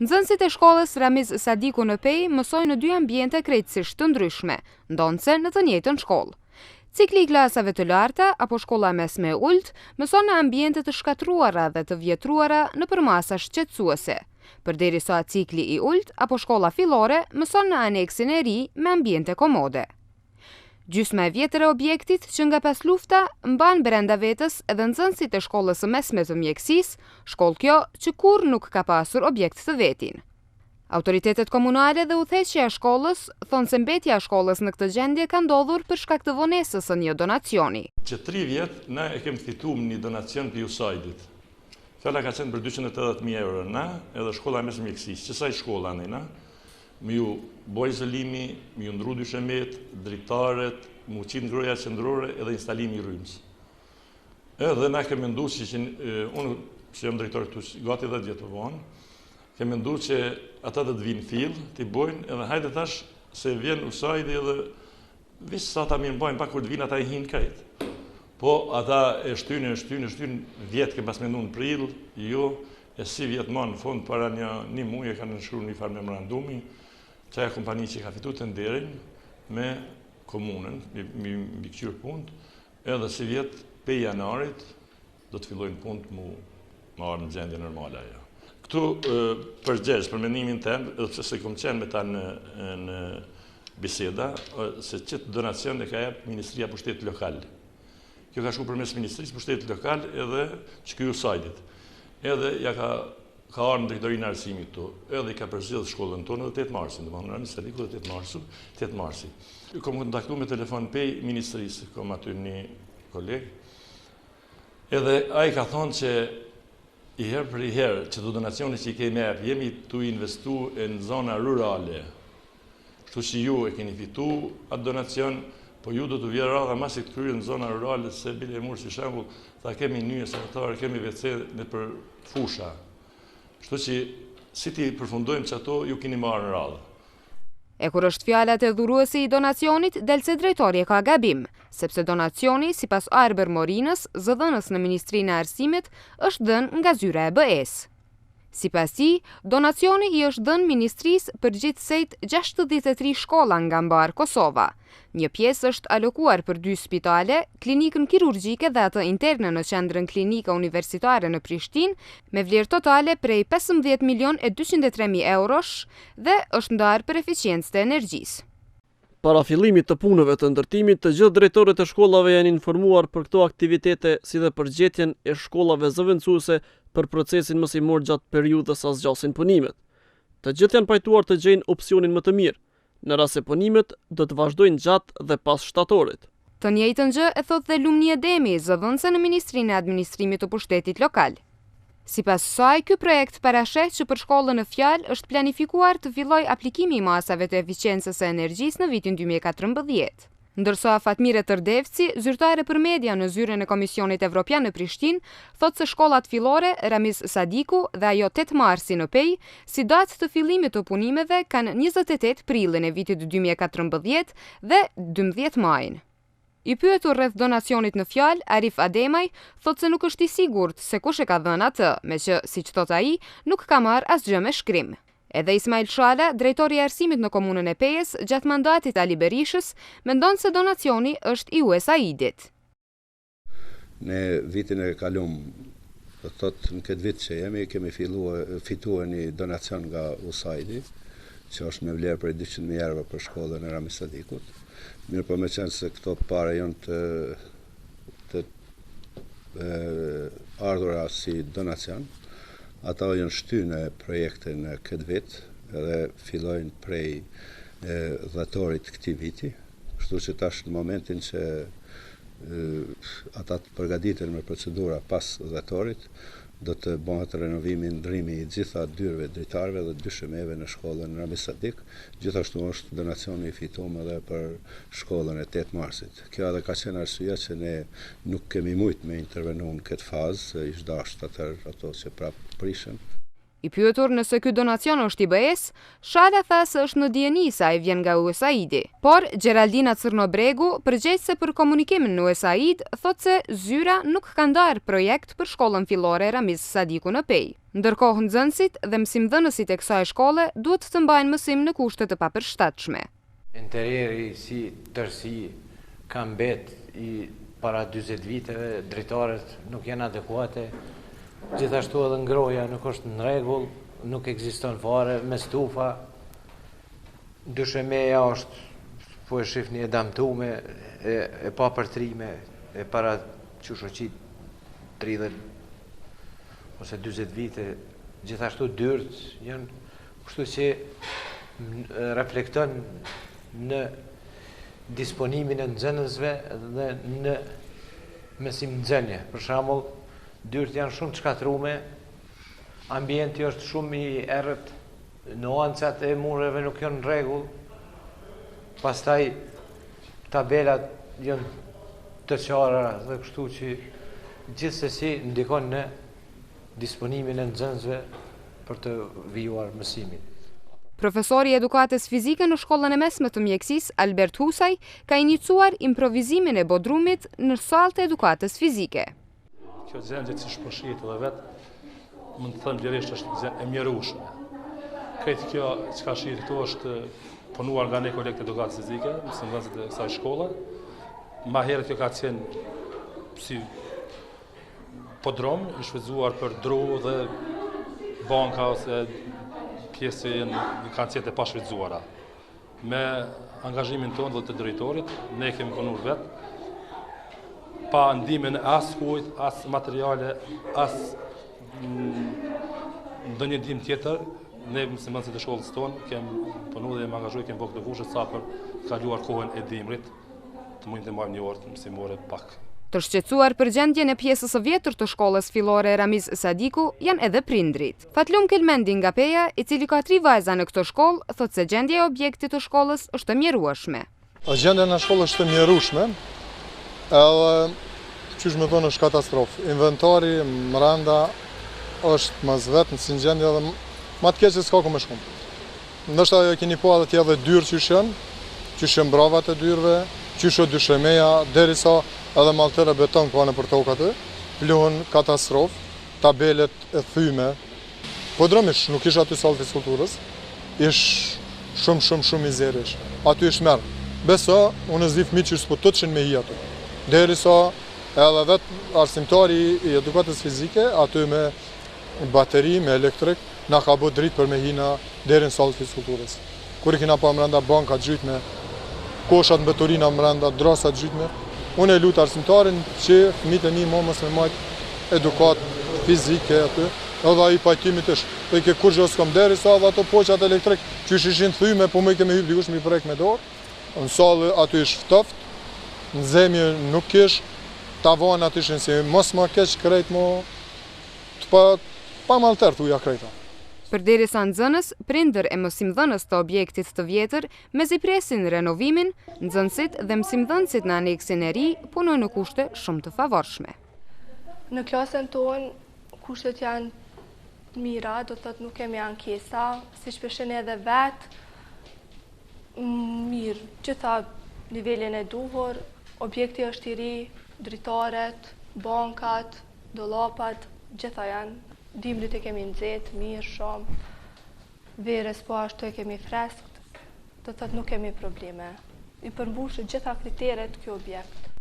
Nxënësit e shkollës Ramiz Sadiku në Pej mësojnë në 2 ambiente krejtësisht të ndryshme, ndonse në të njëjtën shkollë. Cikli i klasave të larta apo shkolla mesme e ulët mëson në ambiente të shkatruara dhe të vjetruara në përmasa shqetësuese, përderisa cikli i ulët apo shkolla fillore mëson në aneksin e ri me ambiente komode. Gjysma e vjetër e objektit që nga pas lufta mban brenda vetës edhe nxënësit e shkollës së mesme të mjekësisë, shkollë kjo që kurrë nuk ka pasur objekt të vetin. Autoritetet komunale dhe udhëheqja e shkollës thonë se mbetja e shkollës në këtë gjendje ka ndodhur për shkak të vonesës së një donacioni. Që 3 vjet na e kemi fituar një donacion për USAID-it. Fjala ka qenë për 280.000 euro na edhe shkolla e mesme mjekësisë, qësaj shkolla na. Më ju boj izolimi, më ju ndru dyshemet, dritaret, më qitë ngroja qendrore edhe instalimi i rrymës. Edhe na kemi menduar që unë që jam drejtor këtu gati 10 vjet të vonë, kemi menduar që ata do të vinë fill, ti bojnë edhe hajde tash se vjen USAID-i edhe vis sa ata mirë bojnë pa kur të vinë ata i hin krejt. Po ata e shtynë vjet që pas menduar në prill, jo e si vjet më në fund para një muaj e kanë nënshkruar një farë memorandumi. Çaja kompani që ka fituar tenderin me komunën, mbi këqyr punë, edhe si vjet pe janarit do të fillojnë punë të marrë në gjendje normale ajo. Këtu përgjegjës për mendimin tim, edhe se kom qenë me ta në biseda, se çet donacion e ka jep Ministria për Shtetit Lokal. Kjo ka shkuar përmes Ministrisë për Shtetit Lokal edhe çky USAID-it. Edhe ja ka ardhur në drejtorinë e arsimit këtu, edhe i ka përzgjedhur shkollën tonë edhe 8 marsin, domethënë Ramiz Sadiku dhe 8 marsi. Kom kontaktuar me telefon pej Ministrisë, kom aty një koleg. Edhe ai ka thonë që i herë për i herë që të donacionit që i kemi jep, jemi tu investu në zona rurale. Kështu që ju e keni fitu atë donacion, po ju do të vjerë radha masi të kryrë në zona rurale, se bile e murë si shembull, ta kemi një sanitare, kemi WC në për fusha. Kështu që si ti përfundojmë që ato ju keni marrë në radhë. E kur është fjalat e dhuruesi i donacionit, del se drejtori ka gabim, sepse donacioni, sipas Arber Morinës, zëdhënës në Ministrinë e Arsimit, është dhënë nga zyra e BE-s. Sipas tij, donacioni i është dhënë Ministrisë përgjithsejt 63 shkolla nga mbar Kosova. Një pjesë është alokuar për 2 spitale, klinikën kirurgjike dhe atë interne në qendrën klinika universitare në Prishtinë, me vlerë totale prej 15.203.000 eurosh dhe është ndarë për eficiencë të energjisë. Para fillimit të punëve të ndërtimit, të gjithë drejtorët e shkollave janë informuar për këto aktivitete si dhe për gjetjen e shkollave zëvendësuese për procesin mësimor gjatë periudhës sa zgjasin punimet. Të gjithë janë pajtuar të gjejnë opsionin më të mirë, në rast se punimet do të vazhdojnë gjatë dhe pas shtatorit. Të njëjtën gjë e thotë dhe Lumni Edemi, zëdhënëse në Ministrinë e Administrimit të Pushtetit Lokal. Sipas saj, ky projekt parasheh që për shkollën në fjalë është planifikuar të fillojë aplikimi i masave të eficiencës së energjisë në vitin 2014. Ndërsa Fatmire Tërdevci, zyrtare për media në zyrën e Komisionit Evropian në Prishtinë, thotë se shkollat fillore Ramiz Sadiku dhe ajo 8 marsi në Pej, si datë të fillimit të punimeve kanë 28 prillin e vitit 2014 dhe 12 majin. I pyetur rreth donacionit në fjalë, Arif Ademaj thotë se nuk është i sigurt se kush e ka dhënë atë, me që, siç thot ai, nuk ka marrë asgjë me shkrim. Edhe Ismail Shala, drejtori i arsimit në komunën e Pejës, gjatë mandatit Ali Berishës, mendon se donacioni është i USAID-it. Në vitin e kalum, do thot në këtë vit që kemi fituar një donacion nga USAID-i, që është me vlerë për 200.000 euro për shkollën e Ramiz Sadikut. Mirë po me qenë se këto pare janë të ardhura si donacion, ata janë shtynë në projekte në këtë vit edhe fillojnë prej dhatorit këtij viti, kështu që tash në momentin që ata të përgatiten me procedura pas dhatorit, do të bëhet renovimi, ndrimi i gjitha dyrëve dritarëve dhe dyshemeve në shkollën Ramiz Sadik. Gjithashtu është donacioni i fituar edhe për shkollën e 8 marsit. Kjo edhe ka qenë arsyeja që ne nuk kemi mujt me intervenu në këtë fazë, ish dashur ato që prapë prishën. I pyetur nëse ky donacion është i BE-s, Shala tha se është në dijeni se ai vjen nga USAID. Por Gjeraldina Cërnobregu, përgjegjëse për komunikimin në USAID, thotë se zyra nuk ka ndarë projekt për shkollën fillore Ramiz Sadiku në Pej. Ndërkohë nxënësit dhe mësimdhënësit e kësaj shkolle duhet të mbajnë mësim në kushte të papërshtatshme. Interieri si tërësi ka mbet i para 40 viteve, drejtarët nuk janë adekuate. Gjithashtu edhe ngroja nuk është në rregull, nuk ekziston fare me stufa. Dyshemeja është, po e shifni, e damtume, e pa përtrime, e para që shoqit 30 ose 40 vite. Gjithashtu dyrt janë, kështu që reflekton në disponimin e nxënësve dhe në mësim nxënje. Për shembull, dyrt janë shumë të shkatrume, ambienti është shumë i errët, nuancat e mureve nuk janë në rregull, pastaj tabelat janë të qara dhe kështu që gjithsesi ndikon në disponimin e nxënësve për të vijuar mësimin. Profesori i edukatës fizike në shkollën e mesme të mjekësisë, Albert Husaj, ka iniciuar improvizimin e bodrumit në sallë të edukatës fizike. Kjo zëndje që shpërshihet edhe vetë, mund të thënë vlerësisht është e mjerueshme. Këtë kjo që ka shihet këtu është punuar nga ne kolegët e edukatës fizike, mësimdhënësit e kësaj shkolle. Ma herët kjo ka qenë si podrom, i shfrytzuar për dru dhe banka ose pjesë që kanë qenë të pashfrytzuara. Me angazhimin tonë dhe të drejtorit, ne kemi punuar vetë, pa ndihmën as kujt, as materiale, as ndonjë ndihmë tjetër, ne mësimdhënësit e shkollës tonë kemi punuar dhe jemi angazhuar, kemi bërë këtë fushë sa për të kaluar kohën e dimrit, të mundin të marrim një orë mësimore pak. Të shqetësuar për gjendjen e pjesës së vjetër të shkollës fillore Ramiz Sadiku janë edhe prindrit. Fatlum Kelmendi nga Peja, i cili ka 3 vajza në këtë shkollë, thotë se gjendja e objektit të shkollës është e mjerueshme. Gjendja në shkollë është e mjerueshme, edhe qysh me thonë është katastrofë. Inventari mranda është mas vetë në si gjendje dhe ma të keqe s'ka ku me shkum. Ndështë ajo keni po edhe tje dhe dyrë qysh janë bravat e dyrëve, qysh o dyshemeja, derisa edhe maltere beton ka në për tokë aty, pluhën katastrofë, tabelet e thyme. Po drëmish, nuk ish aty sallë fizikulturës, ish shumë mizerish. Aty ish merë. Beso, unë zdi fëmi që s'po të qenë me hi aty. Derisa edhe vetë arsimtari i edukatës fizike, aty me bateri, me elektrik, na ka bo dritë për me hina deri në sallë fizikulturës. Kur i kina pa mrenda banka gjytme, koshat mbeturina mrenda, drasat gjytme, unë e lutë arsimtarin që fëmijët e mi mos me majtë edukat fizike aty, edhe ai pajtimit është. Po i ke kur gjë s'kom derisa edhe ato poqat elektrik që ishin thyme, po më kemi hyrë dikush mi prek me dorë. Në sallë aty ish ftoft, në zemje nuk ish, tavanat ishin si mos më keq krejt mo, pa malter thuja krejta. Përderisa nxënës, prindër e mësimdhënës të objektit të vjetër, mezi presin renovimin, nxënësit dhe mësimdhënësit në aneksin e ri punojnë në kushte shumë të favorshme. Në klasën tonë, kushtet janë mira, do të thotë nuk kemi ankesa, si shpeshin edhe vetë, mirë, gjitha nivelin e duhur, objekti është i ri, dritaret, bankat, dollapat, gjitha janë. Dimrit e kemi nxehtë, mirë, shumë, verës po ashtu e kemi freskt, do të thotë nuk kemi probleme. I përmbushë gjitha kriteret kjo objekt.